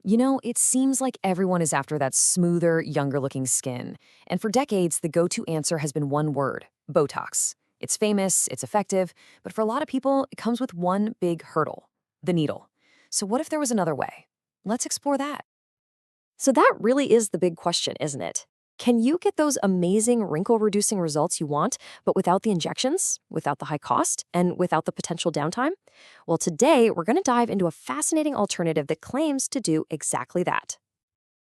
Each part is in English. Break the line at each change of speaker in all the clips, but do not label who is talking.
You know, it seems like everyone is after that smoother, younger looking skin. And for decades, the go to answer has been one word: Botox. It's famous, it's effective, but for a lot of people, it comes with one big hurdle: the needle. So, what if there was another way? Let's explore that.
So that really is the big question, isn't it? Can you get those amazing wrinkle-reducing results you want, but without the injections, without the high cost, and without the potential downtime? Well, today we're going to dive into a fascinating alternative that claims to do exactly that.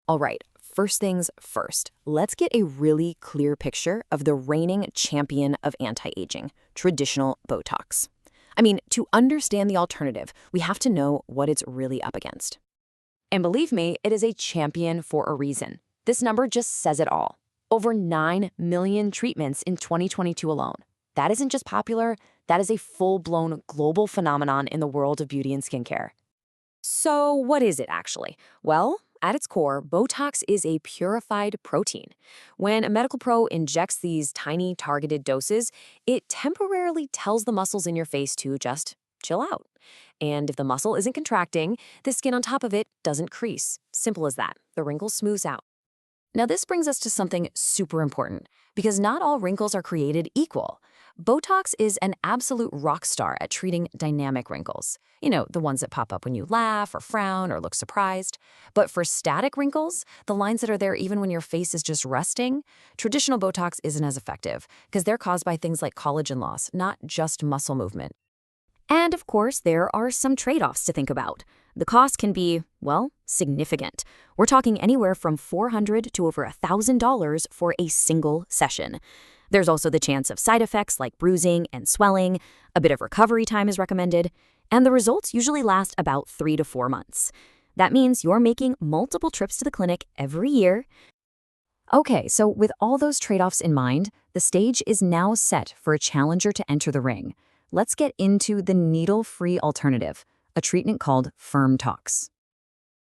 All right, first things first, let's get a really clear picture of the reigning champion of anti aging: traditional Botox. I mean, to understand the alternative, we have to know what it's really up against. And believe me, it is a champion for a reason. This number just says it all. Over 9 million treatments in 2022 alone. That isn't just popular, that is a full-blown global phenomenon in the world of beauty and skincare. So what is it actually? Well, at its core, Botox is a purified protein. When a medical pro injects these tiny targeted doses, it temporarily tells the muscles in your face to just chill out. And if the muscle isn't contracting, the skin on top of it doesn't crease. Simple as that. The wrinkle smooths out. Now, this brings us to something super important, because not all wrinkles are created equal. Botox is an absolute rock star at treating dynamic wrinkles. You know, the ones that pop up when you laugh or frown or look surprised. But for static wrinkles, the lines that are there even when your face is just resting, traditional Botox isn't as effective, because they're caused by things like collagen loss, not just muscle movement. And of course, there are some trade-offs to think about. The cost can be, well, significant. We're talking anywhere from $400 to over $1,000 for a single session. There's also the chance of side effects like bruising and swelling. A bit of recovery time is recommended, and the results usually last about 3 to 4 months. That means you're making multiple trips to the clinic every year. Okay, so with all those trade-offs in mind, the stage is now set for a challenger to enter the ring. Let's get into the needle-free alternative, a treatment called Firmtox.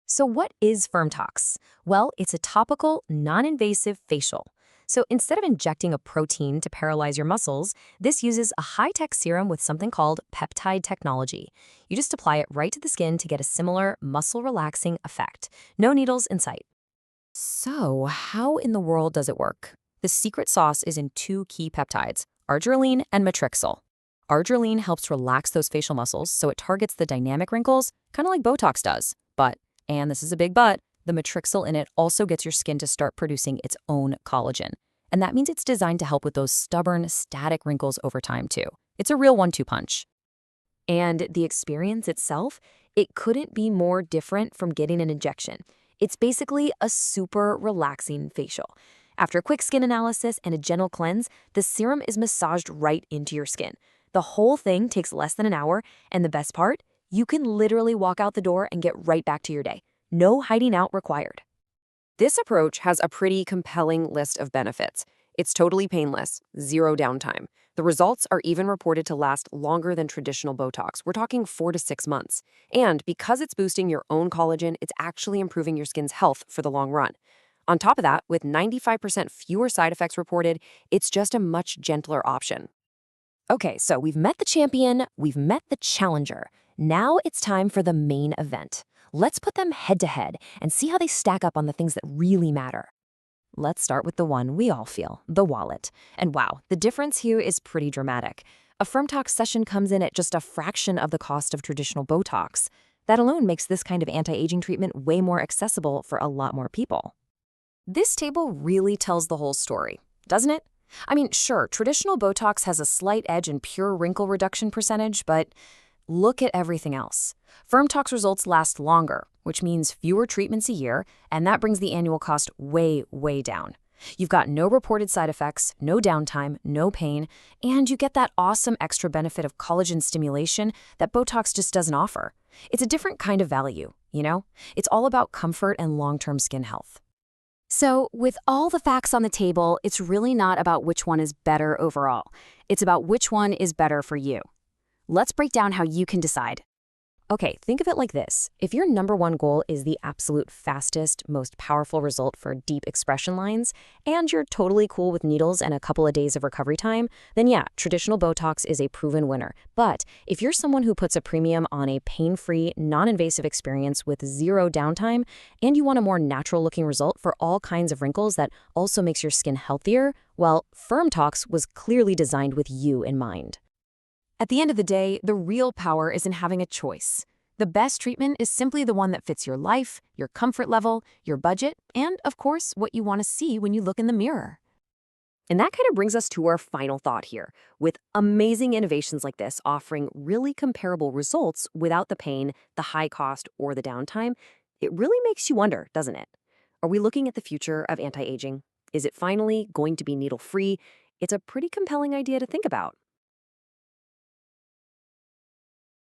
So what is Firmtox? Well, it's a topical, non-invasive facial. So instead of injecting a protein to paralyze your muscles, this uses a high-tech serum with something called peptide technology. You just apply it right to the skin to get a similar muscle-relaxing effect. No needles in sight. So how in the world does it work? The secret sauce is in two key peptides: arginine and matrixyl. Arginine helps relax those facial muscles, so it targets the dynamic wrinkles, kind of like Botox does. But, and this is a big but, the matrixyl in it also gets your skin to start producing its own collagen. And that means it's designed to help with those stubborn, static wrinkles over time, too. It's a real one-two punch. And the experience itself, it couldn't be more different from getting an injection. It's basically a super relaxing facial. After a quick skin analysis and a gentle cleanse, the serum is massaged right into your skin. The whole thing takes less than an hour, and the best part, you can literally walk out the door and get right back to your day. No hiding out required. This approach has a pretty compelling list of benefits. It's totally painless, zero downtime. The results are even reported to last longer than traditional Botox. We're talking 4 to 6 months. And because it's boosting your own collagen, it's actually improving your skin's health for the long run. On top of that, with 95% fewer side effects reported, it's just a much gentler option. Okay, so we've met the champion, we've met the challenger. Now it's time for the main event. Let's put them head to head and see how they stack up on the things that really matter. Let's start with the one we all feel, the wallet. And wow, the difference here is pretty dramatic. A Firmtox session comes in at just a fraction of the cost of traditional Botox. That alone makes this kind of anti-aging treatment way more accessible for a lot more people. This table really tells the whole story, doesn't it? I mean, sure, traditional Botox has a slight edge in pure wrinkle reduction percentage, but look at everything else. Firmtox results last longer, which means fewer treatments a year, and that brings the annual cost way, way down. You've got no reported side effects, no downtime, no pain, and you get that awesome extra benefit of collagen stimulation that Botox just doesn't offer. It's a different kind of value, you know? It's all about comfort and long-term skin health. So, with all the facts on the table, it's really not about which one is better overall. It's about which one is better for you. Let's break down how you can decide. Okay, think of it like this. If your number one goal is the absolute fastest, most powerful result for deep expression lines, and you're totally cool with needles and a couple of days of recovery time, then yeah, traditional Botox is a proven winner. But if you're someone who puts a premium on a pain-free, non-invasive experience with zero downtime, and you want a more natural-looking result for all kinds of wrinkles that also makes your skin healthier, well, Firmtox was clearly designed with you in mind.
At the end of the day, the real power is in having a choice. The best treatment is simply the one that fits your life, your comfort level, your budget, and, of course, what you want to see when you look in the mirror.
And that kind of brings us to our final thought here. With amazing innovations like this offering really comparable results without the pain, the high cost, or the downtime, it really makes you wonder, doesn't it? Are we looking at the future of anti-aging? Is it finally going to be needle-free? It's a pretty compelling idea to think about.